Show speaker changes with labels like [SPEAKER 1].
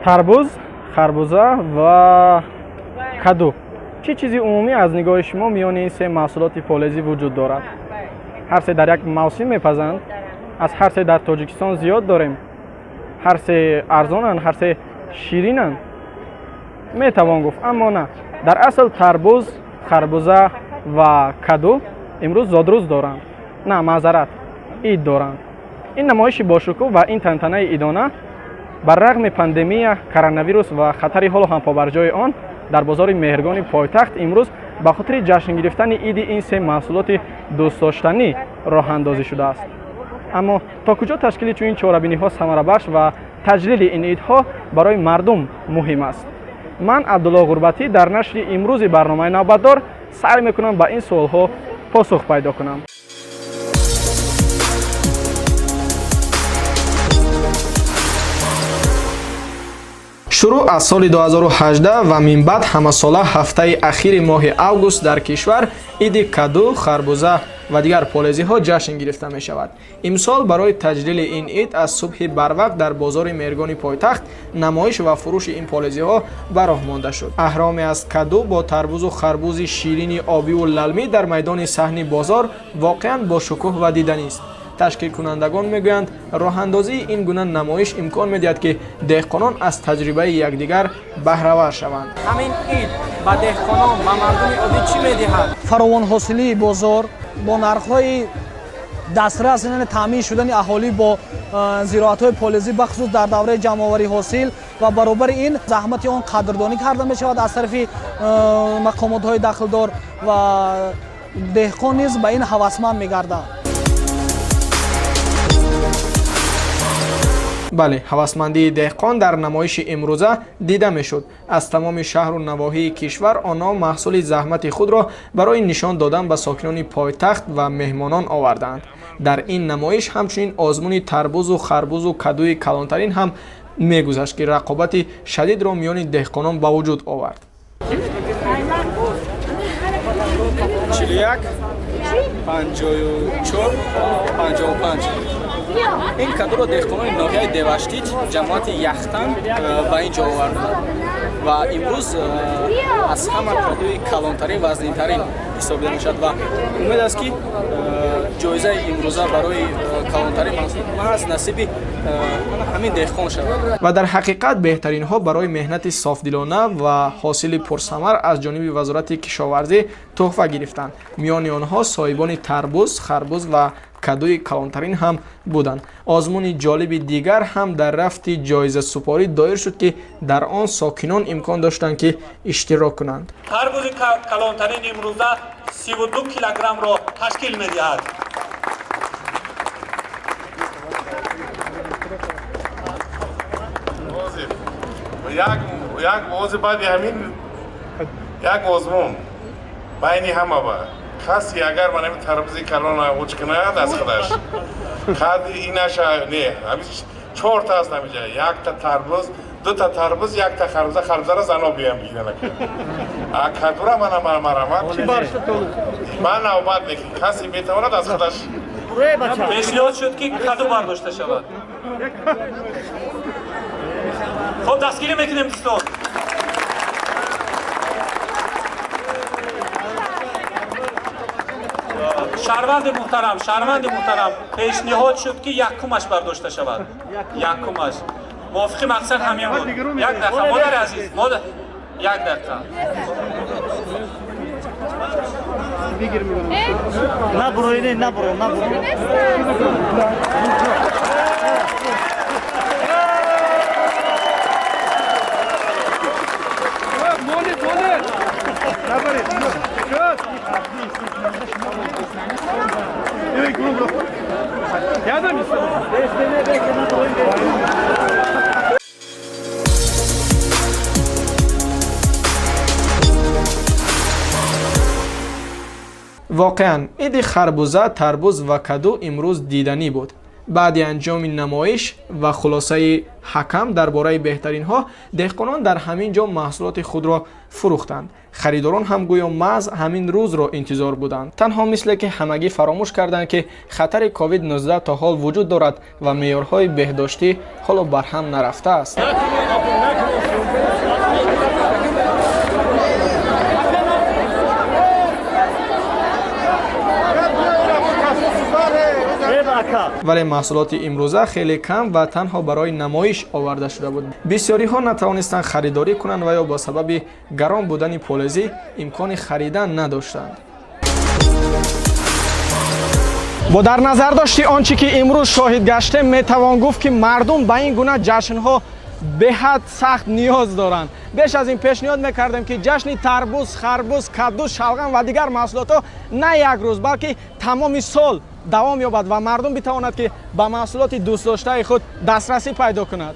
[SPEAKER 1] тарбуз, харбуза ва каду. чӣ чизи умумӣ аз нигоҳи шумо миёни ин се маҳсулоти фолезӣ вуҷуд дорад? ҳар се дар як мавсим мепазанд? аз ҳар се дар тоҷикистон зиёд дорем? ҳар се арзонанд, ҳар се ширинанд? метавон гуфт, аммо на. дар асл тарбуз, харбуза ва каду имрӯз зодрӯз доранд. на, маъзарат, ид доранд. ин намоиши бошукӯҳ ва ин тантанаи идона бар рағми пандемия, коронавирус ва хатари ҳоло ҳам побарҷои он дар бозори меҳргони пойтахт имрӯз ба хотири ҷашн гирифтани иди ин се маҳсулоти дӯстдоштанӣ роҳандозӣ шудааст. аммо то куҷо ташкили чунин чорабиниҳо самарабахш ва таҷлили ин идҳо барои мардум муҳим аст? ман абдулло ғурбатӣ дар нашри имрӯзи барномаи навбатдор саъй мекунам ба ин суолҳо посух пайдо кунам. шуруъ аз соли 2018 ва минбаъд ҳамасола ҳафтаи ахири моҳи август дар кишвар иди каду, харбуза ва дигар полезиҳо ҷашн гирифта мешавад. имсол барои таҷлили ин ид аз субҳи барвақт дар бозори меҳргони пойтахт намоиш ва фурӯши ин полезиҳо ба роҳ монда шуд. аҳроме аз каду бо тарбузу харбузи ширини обиву lalмӣ дар майдони саҳни бозор воқеан бошукӯҳ ва диданист. ташкилкунандагон мегӯянд роҳандозии ин гуна намоиш имкон медиҳад ки деҳқонон аз таҷрибаи якдигар баҳравар шаванд.
[SPEAKER 2] ҳамин ид ба деҳқонон ба мардуми оддӣ чӣ медиҳад?
[SPEAKER 3] фаровонҳосилии бозор бо нархҳои дастрас яъне таъмин шудани аҳолӣ бо зироатҳои полезӣ бахусус дар давраи ҷамъоварии ҳосил ва баробари ин заҳмати он қадрдонӣ карда мешавад аз тарафи мақомотҳои дахлдор ва деҳқон низ ба ин ҳавасманд мегардад.
[SPEAKER 1] бале, ҳавасмандии деҳқон дар намоиши имрӯза дида мешуд. аз тамоми шаҳру навоҳии кишвар онҳо маҳсули заҳмати худро барои нишон додан ба сокинони пойтахт ва меҳмонон оварданд. дар ин намоиш ҳамчунин озмуни тарбузу харбузу кадуи калонтарин ҳам мегузашт ки рақобати шадидро миёни деҳқонон ба вуҷуд овард.
[SPEAKER 2] 41 54 55 ин кадуро деҳқонони ноҳияи деваштит ҷамоати яхтан ба ин ҷо оварданд ва имрӯз аз ҳама кадуи калонтарин вазнинтарин ҳисобида мешавад ва умед аст ки ҷоизаи имрӯза барои калонтарин маҳз насиби ҳамин деҳқон шавад.
[SPEAKER 1] ва дар ҳақиқат беҳтаринҳо барои меҳнати софдилона ва ҳосили пурсамар аз ҷониби вазорати кишоварзӣ тӯҳфа гирифтанд. миёни онҳо соҳибони тарбуз, харбуз ва кадуи калонтарин ҳам буданд. озмуни ҷолиби дигар ҳам дар рафти ҷоизасупорӣ доир шуд ки дар он сокинон имкон доштанд ки иштирок кунанд.
[SPEAKER 4] тарбузи калонтарин имрӯза 32 килограммро ташкил медиҳад.
[SPEAKER 5] як овози баъди ҳамин як озмун байни ҳама ба каси агар ман ҳамин тарбузи калона уч кунад аз худаш қади инаша не ҳамин 4 та аст ҳаминҷа якта тарбуз 2 та тарбуз 1 та харбуза харбузаро зано биям бигирана а кадура мана марамат ман навбат не каси метавонад аз худаш
[SPEAKER 4] пешниҳод шуд ки каду бардошта шавад. خب دستگیری میکنیم دوستان. شهروند محترم پیشنهاد شد که یک کمش برداشته شود. یک کمش موافق مقصد همین بود. یک دقیقه مادر عزیز مادر یک دقیقه
[SPEAKER 3] نه بروینه نه برو
[SPEAKER 1] воқеан иди харбуза, тарбуз ва каду имрӯз диданӣ буд. баъди анҷоми намоиш ва хулосаи ҳакам дар бораи беҳтаринҳо деҳқонон дар ҳамин ҷо маҳсулоти худро фурӯхтанд. харидорон ҳам гӯё маҳз ҳамин рӯзро интизор буданд. танҳо мисле ки ҳамагӣ фаромӯш карданд ки хатари COVID-19 то ҳол вуҷуд дорад ва меъёрҳои беҳдоштӣ ҳоло барҳам нарафтааст. вале маҳсулоти имрӯза хеле кам ва танҳо барои намоиш оварда шуда буд. Бисёриҳо натавонистанд харидорӣ кунанд ва ё бо сабаби гарон будани полезӣ имкони харидан надоштанд. бо дар назар дошти он чи ки имрӯз шоҳид гаштем, метавон гуфт ки мардум ба ин гуна ҷашнҳо беҳад сахт ниёз доранд. беш аз ин пешниҳод мекардем ки ҷашни тарбуз, харбуз, кадду, шалғам ва дигар маҳсулотҳо на як рӯз, балки тамоми сол давом ёбад ва мардум битавонад ки ба маҳсулоти дӯстдоштаи худ дастрасӣ пайдо кунад.